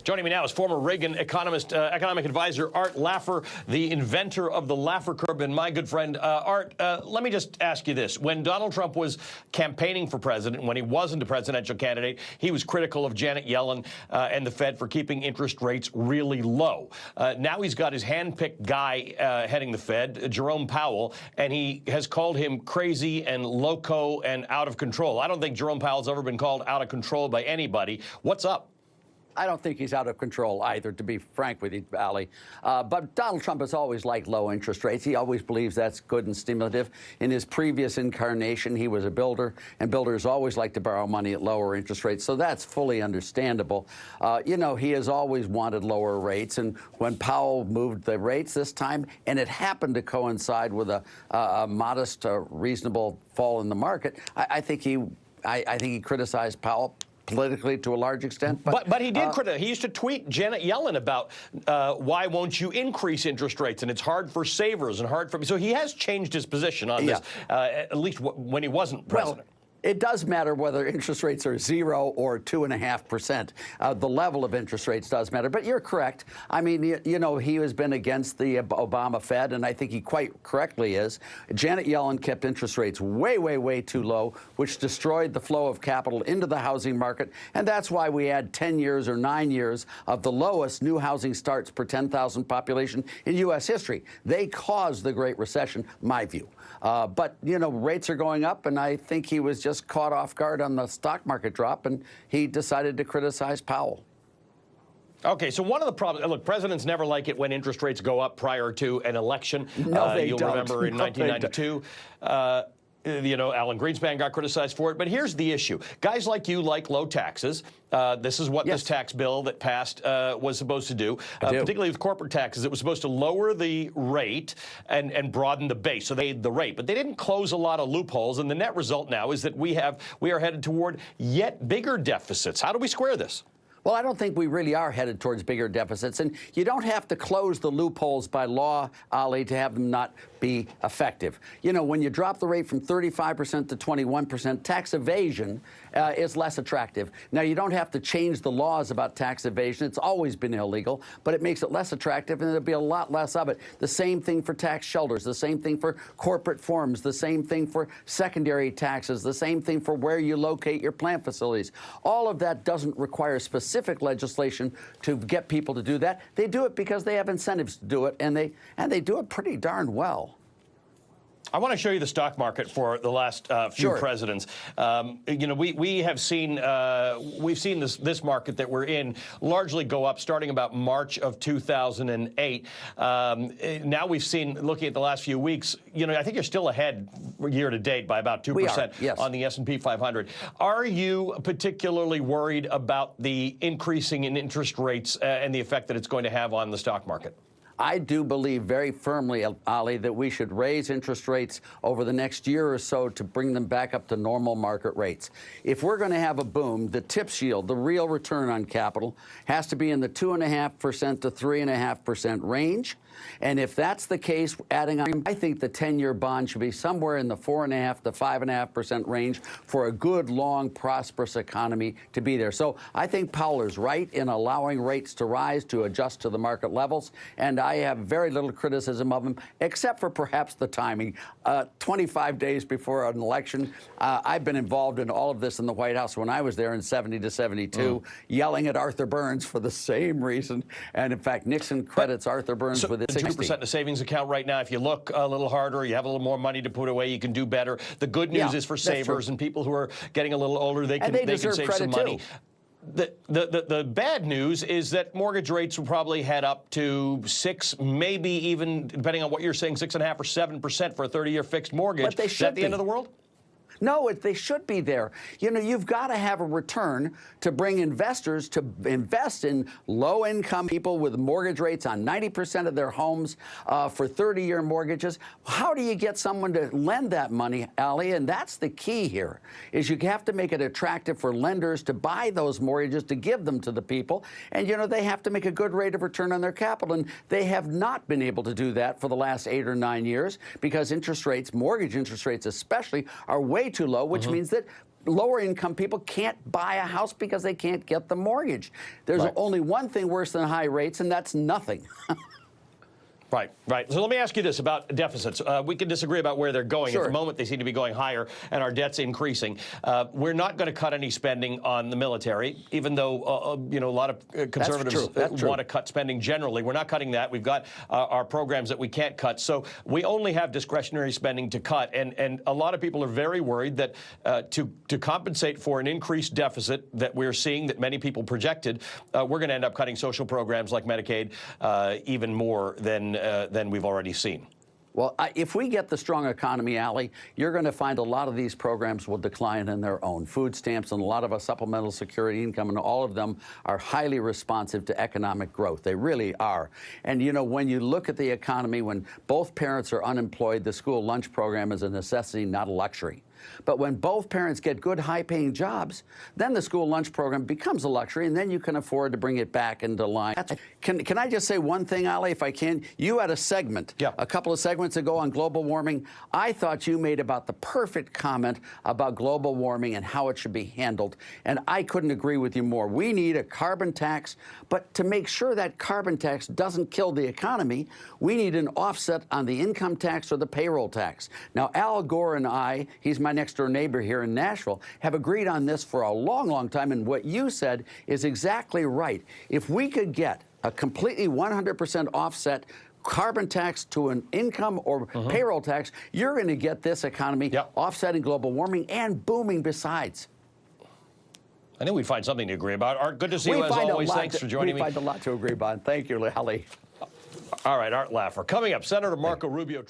Joining me now is former Reagan economic advisor Art Laffer, the inventor of the Laffer curve, and my good friend. Art, let me just ask you this. When Donald Trump was campaigning for president, when he wasn't a presidential candidate, he was critical of Janet Yellen and the Fed for keeping interest rates really low. Now he's got his hand-picked guy heading the Fed, Jerome Powell, and he has called him crazy and loco and out of control. I don't think Jerome Powell's ever been called out of control by anybody. What's up? I don't think he's out of control either, to be frank with you, Ali. But Donald Trump has always liked low interest rates. He always believes that's good and stimulative. In his previous incarnation, he was a builder, and builders always like to borrow money at lower interest rates, so that's fully understandable. You know, he has always wanted lower rates, and when Powell moved the rates this time, and it happened to coincide with a modest, reasonable fall in the market, I think he criticized Powell politically to a large extent. But he did criticize. He used to tweet Janet Yellen about why won't you increase interest rates, and it's hard for savers and hard for me. So he has changed his position on this, at least when he wasn't president. Well, it does matter whether interest rates are 0 or 2.5%. The level of interest rates does matter. But you're correct. I mean, you know, he has been against the Obama Fed, and I think he quite correctly is. Janet Yellen kept interest rates way, way, way too low, which destroyed the flow of capital into the housing market. And that's why we had 10 years or 9 years of the lowest new housing starts per 10,000 population in U.S. history. They caused the Great Recession, my view. But, you know, rates are going up, and I think he was just caught off guard on the stock market drop, and he decided to criticize Powell. Okay, so one of the problems, look, presidents never like it when interest rates go up prior to an election. No, they You'll don't. remember in 1992. You know, Alan Greenspan got criticized for it. But here's the issue. Guys like you like low taxes. This is what this tax bill that passed was supposed to do, particularly with corporate taxes. It was supposed to lower the rate and broaden the base, so they the rate. But they didn't close a lot of loopholes, and the net result now is that we are headed toward yet bigger deficits. How do we square this? Well, I don't think we really are headed towards bigger deficits. And you don't have to close the loopholes by law, Ali, to have them not be effective. You know, when you drop the rate from 35% to 21%, tax evasion is less attractive. Now, you don't have to change the laws about tax evasion. It's always been illegal, but it makes it less attractive, and there'll be a lot less of it. The same thing for tax shelters, the same thing for corporate forms, the same thing for secondary taxes, the same thing for where you locate your plant facilities. All of that doesn't require specific legislation to get people to do that. They do it because they have incentives to do it, and they do it pretty darn well. I want to show you the stock market for the last few presidents. You know, we have seen we've seen this market that we're in largely go up starting about March of 2008. Now we've seen, looking at the last few weeks, you know, I think you're still ahead year to date by about 2% on the S&P 500. Are you particularly worried about the increasing in interest rates and the effect that it's going to have on the stock market? I do believe very firmly, Ali, that we should raise interest rates over the next year or so to bring them back up to normal market rates. If we're going to have a boom, the TIPS yield, the real return on capital, has to be in the 2.5% to 3.5% range. And if that's the case, adding on, I think the 10-year bond should be somewhere in the 4.5% to 5.5% range for a good, long, prosperous economy to be there. So I think Powell is right in allowing rates to rise to adjust to the market levels, and I have very little criticism of him, except for perhaps the timing. 25 days before an election, I've been involved in all of this in the White House when I was there in 70 to 72, yelling at Arthur Burns for the same reason. And in fact, Nixon credits Arthur Burns with it. 2% in the savings account right now. If you look a little harder, you have a little more money to put away, you can do better. The good news is for savers and people who are getting a little older, they can save some money. The bad news is that mortgage rates will probably head up to 6, maybe even, depending on what you're saying, 6.5% or 7% for a 30-year fixed mortgage. But they should Is that the end of the world? No, they should be there. You know, you've got to have a return to bring investors to invest in low-income people with mortgage rates on 90% of their homes for 30-year mortgages. How do you get someone to lend that money, Ali? And that's the key here, is you have to make it attractive for lenders to buy those mortgages, to give them to the people. And, you know, they have to make a good rate of return on their capital. And they have not been able to do that for the last 8 or 9 years because interest rates, mortgage interest rates especially, are way too low, which means that lower income people can't buy a house because they can't get the mortgage. There's only one thing worse than high rates, and that's nothing. Right, right. So let me ask you this about deficits. We can disagree about where they're going. Sure. At the moment, they seem to be going higher, and our debt's increasing. We're not going to cut any spending on the military, even though a lot of conservatives want to cut spending generally. We're not cutting that. We've got our programs that we can't cut. So we only have discretionary spending to cut, and a lot of people are very worried that to compensate for an increased deficit that we're seeing, that many people projected, we're going to end up cutting social programs like Medicaid even more than we've already seen. Well, if we get the strong economy, Ali, you're going to find a lot of these programs will decline in their own. Food stamps and a lot of our supplemental security income, and all of them are highly responsive to economic growth. They really are. And, you know, when you look at the economy, when both parents are unemployed, the school lunch program is a necessity, not a luxury. But when both parents get good, high-paying jobs, then the school lunch program becomes a luxury, and then you can afford to bring it back into line. Can I just say one thing, Ali, if I can? You had a segment a couple of segments ago on global warming. I thought you made about the perfect comment about global warming and how it should be handled, and I couldn't agree with you more. We need a carbon tax, but to make sure that carbon tax doesn't kill the economy, we need an offset on the income tax or the payroll tax. Now, Al Gore and I, he's my next-door neighbor here in Nashville, have agreed on this for a long, long time, and what you said is exactly right. If we could get a completely 100% offset carbon tax to an income or payroll tax, you're going to get this economy offsetting global warming and booming besides. I think we'd find something to agree about. Art, good to see you as always. Thanks for joining me. We find a lot to agree about. Thank you, Ali. All right, Art Laffer. Coming up, Senator Marco Rubio.